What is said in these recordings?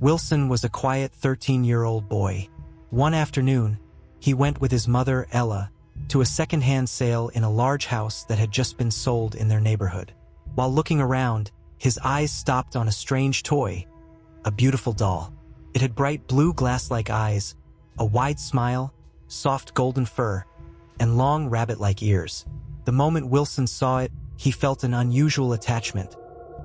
Wilson was a quiet 13-year-old boy. One afternoon, he went with his mother, Ella, to a second-hand sale in a large house that had just been sold in their neighborhood. While looking around, his eyes stopped on a strange toy, a beautiful doll. It had bright blue glass-like eyes, a wide smile, soft golden fur, and long rabbit-like ears. The moment Wilson saw it, he felt an unusual attachment,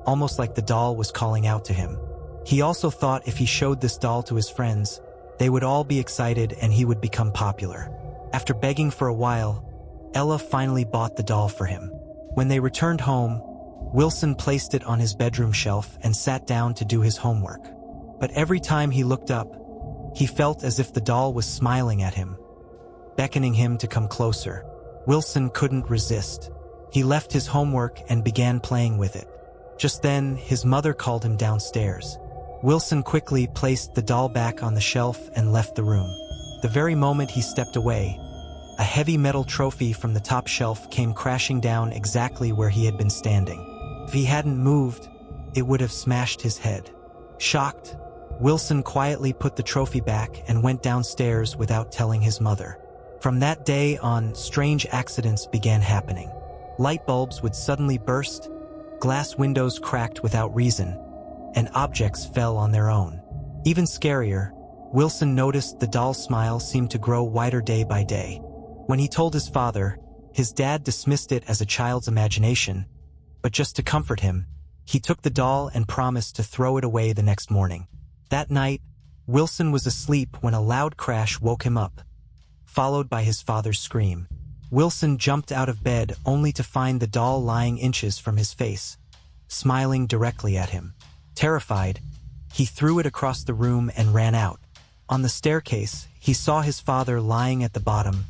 almost like the doll was calling out to him. He also thought if he showed this doll to his friends, they would all be excited and he would become popular. After begging for a while, Ella finally bought the doll for him. When they returned home, Wilson placed it on his bedroom shelf and sat down to do his homework. But every time he looked up, he felt as if the doll was smiling at him, beckoning him to come closer. Wilson couldn't resist. He left his homework and began playing with it. Just then, his mother called him downstairs. Wilson quickly placed the doll back on the shelf and left the room. The very moment he stepped away, a heavy metal trophy from the top shelf came crashing down exactly where he had been standing. If he hadn't moved, it would have smashed his head. Shocked, Wilson quietly put the trophy back and went downstairs without telling his mother. From that day on, strange accidents began happening. Light bulbs would suddenly burst, glass windows cracked without reason, and objects fell on their own. Even scarier, Wilson noticed the doll's smile seemed to grow wider day by day. When he told his father, his dad dismissed it as a child's imagination, but just to comfort him, he took the doll and promised to throw it away the next morning. That night, Wilson was asleep when a loud crash woke him up, followed by his father's scream. Wilson jumped out of bed only to find the doll lying inches from his face, smiling directly at him. Terrified, he threw it across the room and ran out. On the staircase, he saw his father lying at the bottom,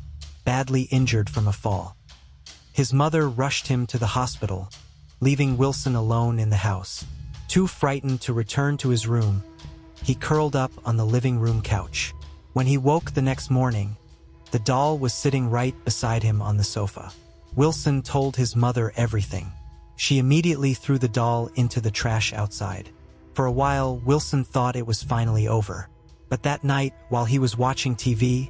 badly injured from a fall. His mother rushed him to the hospital, leaving Wilson alone in the house. Too frightened to return to his room, he curled up on the living room couch. When he woke the next morning, the doll was sitting right beside him on the sofa. Wilson told his mother everything. She immediately threw the doll into the trash outside. For a while, Wilson thought it was finally over. But that night, while he was watching TV,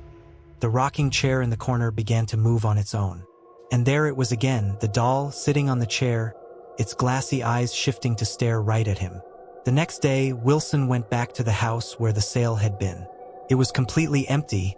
the rocking chair in the corner began to move on its own. And there it was again, the doll sitting on the chair, its glassy eyes shifting to stare right at him. The next day, Wilson went back to the house where the sale had been. It was completely empty,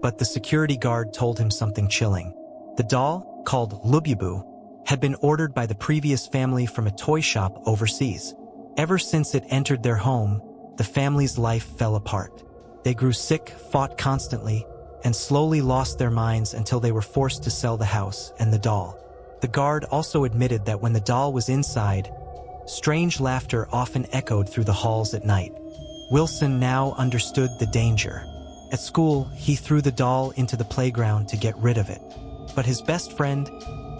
but the security guard told him something chilling. The doll, called Labubu, had been ordered by the previous family from a toy shop overseas. Ever since it entered their home, the family's life fell apart. They grew sick, fought constantly, and slowly lost their minds until they were forced to sell the house and the doll. The guard also admitted that when the doll was inside, strange laughter often echoed through the halls at night. Wilson now understood the danger. At school, he threw the doll into the playground to get rid of it. But his best friend,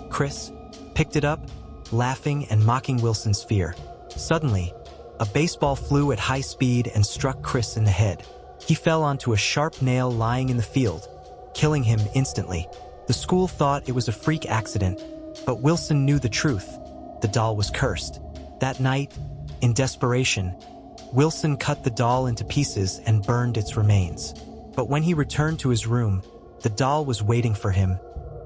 Chris, picked it up, laughing and mocking Wilson's fear. Suddenly, a baseball flew at high speed and struck Chris in the head. He fell onto a sharp nail lying in the field, killing him instantly. The school thought it was a freak accident, but Wilson knew the truth. The doll was cursed. That night, in desperation, Wilson cut the doll into pieces and burned its remains. But when he returned to his room, the doll was waiting for him,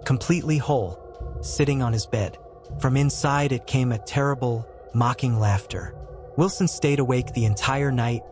completely whole, sitting on his bed. From inside it came a terrible, mocking laughter. Wilson stayed awake the entire night,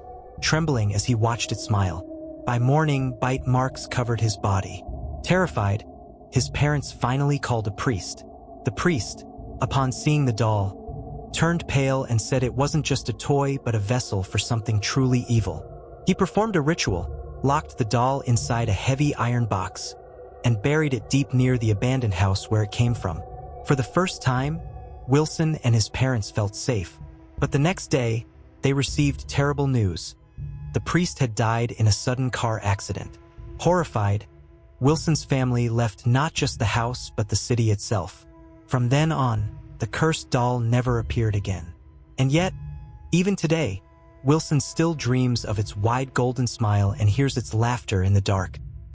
trembling as he watched it smile. By morning, bite marks covered his body. Terrified, his parents finally called a priest. The priest, upon seeing the doll, turned pale and said it wasn't just a toy but a vessel for something truly evil. He performed a ritual, locked the doll inside a heavy iron box, and buried it deep near the abandoned house where it came from. For the first time, Wilson and his parents felt safe. But the next day, they received terrible news. The priest had died in a sudden car accident. Horrified, Wilson's family left not just the house but the city itself. From then on, the cursed doll never appeared again. And yet, even today, Wilson still dreams of its wide golden smile and hears its laughter in the dark.